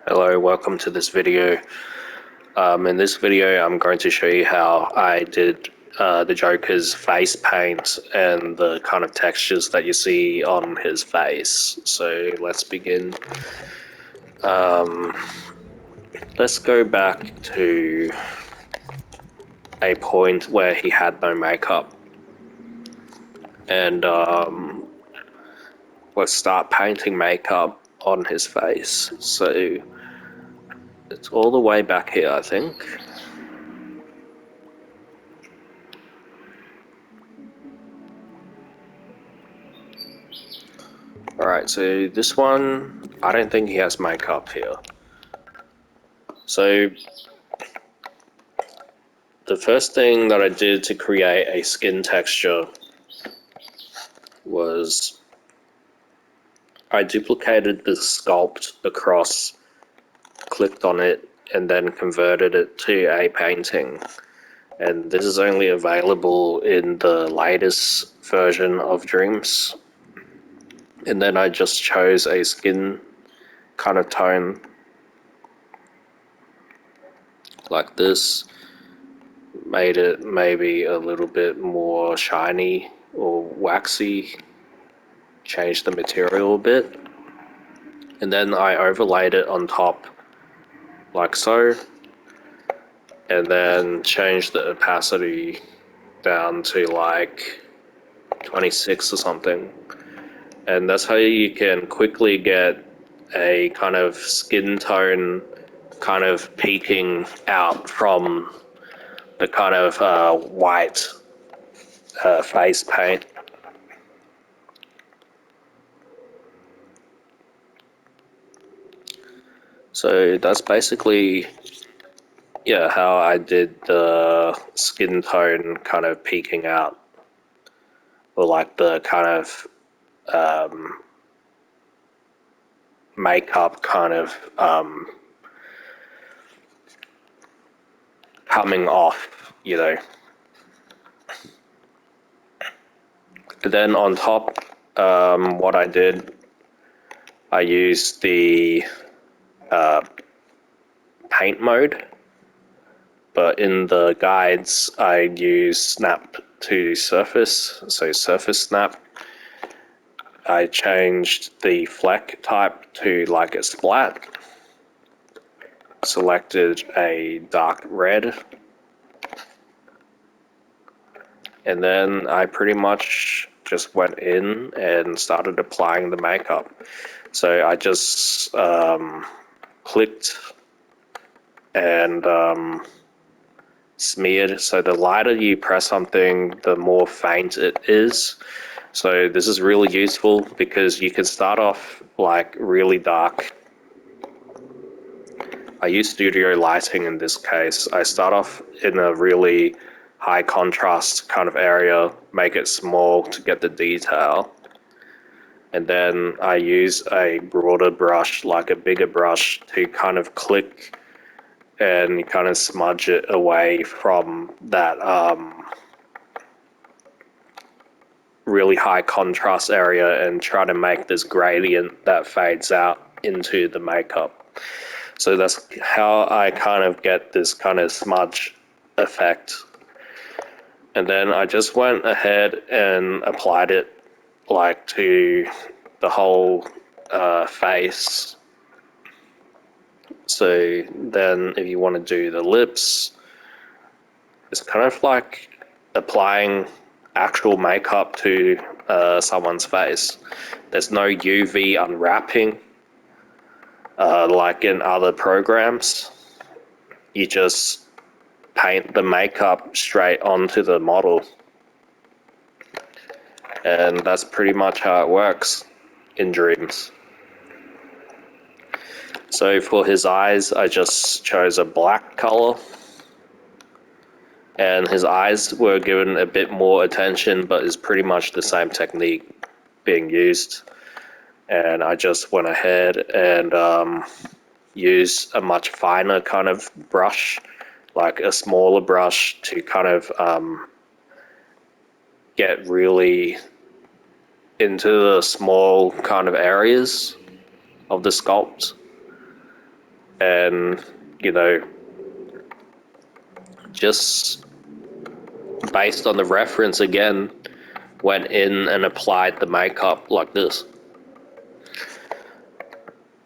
Hello, welcome to this video. In this video, I'm going to show you how I did the Joker's face paint and the kind of textures that you see on his face. So let's begin. Let's go back to a point where he had no makeup. And let's start painting makeup on his face. So it's all the way back here, I think. Alright, so this one, I don't think he has makeup here. So the first thing that I did to create a skin texture was I duplicated the sculpt across, clicked on it, and then converted it to a painting. And this is only available in the latest version of Dreams. And then I just chose a skin kind of tone like this, made it maybe a little bit more shiny or waxy, changed the material a bit, and then I overlaid it on top like so, and then changed the opacity down to like 26 or something. And that's how you can quickly get a kind of skin tone kind of peeking out from the kind of white face paint. So that's basically, yeah, how I did the skin tone kind of peeking out, or like the kind of makeup kind of coming off, you know. And then on top, what I did, I used the paint mode, but in the guides, I use snap to surface, so surface snap. I changed the fleck type to like a splat, selected a dark red, and then I pretty much just went in and started applying the makeup. So I just clicked and smeared. So the lighter you press something, the more faint it is. So this is really useful because you can start off like really dark. I use studio lighting in this case. I start off in a really high contrast kind of area, make it small to get the detail. And then I use a broader brush, like a bigger brush, to kind of click and kind of smudge it away from that really high contrast area and try to make this gradient that fades out into the makeup. So that's how I kind of get this kind of smudge effect. And then I just went ahead and applied it like to the whole face. So then if you want to do the lips, it's kind of like applying actual makeup to someone's face. There's no UV unwrapping like in other programs. You just paint the makeup straight onto the model. And that's pretty much how it works in Dreams. So for his eyes, I just chose a black color. And his eyes were given a bit more attention, but it's pretty much the same technique being used. And I just went ahead and used a much finer kind of brush, like a smaller brush, to kind of get really into the small kind of areas of the sculpt. and, you know, just based on the reference again, went in and applied the makeup like this.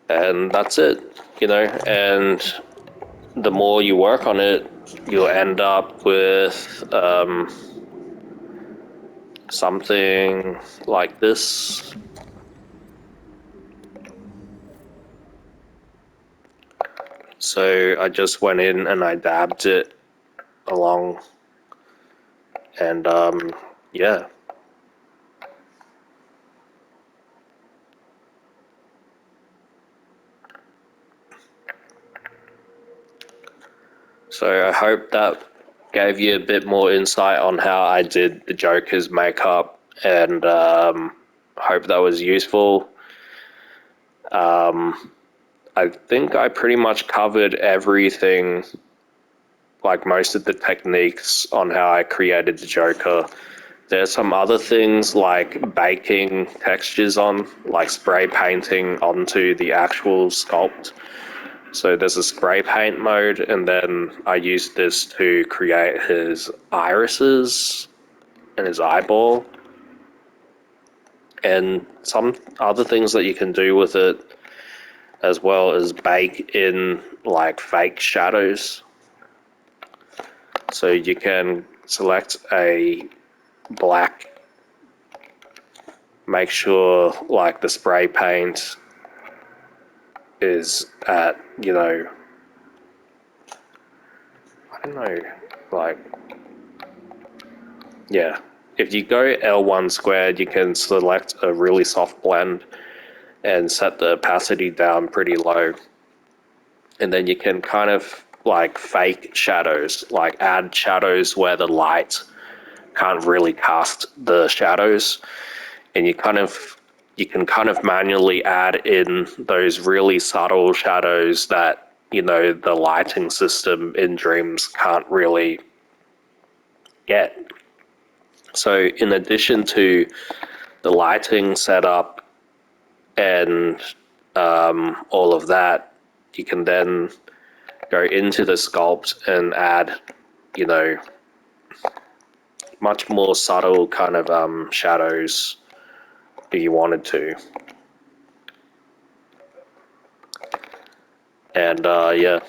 And that's it, you know, and the more you work on it, you'll end up with something like this. So I just went in and I dabbed it along, and yeah. So I hope that gave you a bit more insight on how I did the Joker's makeup, and hope that was useful. I think I pretty much covered everything, like most of the techniques on how I created the Joker. There's some other things like baking textures on, like spray painting onto the actual sculpt. So there's a spray paint mode, and then I used this to create his irises and his eyeball, and some other things that you can do with it as well as bake in like fake shadows. So you can select a black, make sure like the spray paint is at, you know, I don't know, like, yeah. If you go L1 squared, you can select a really soft blend and set the opacity down pretty low. And then you can kind of like fake shadows, like add shadows where the light can't really cast the shadows. And you can kind of manually add in those really subtle shadows that, you know, the lighting system in Dreams can't really get. So in addition to the lighting setup and all of that, you can then go into the sculpt and add, you know, much more subtle kind of shadows if you wanted to. And yeah.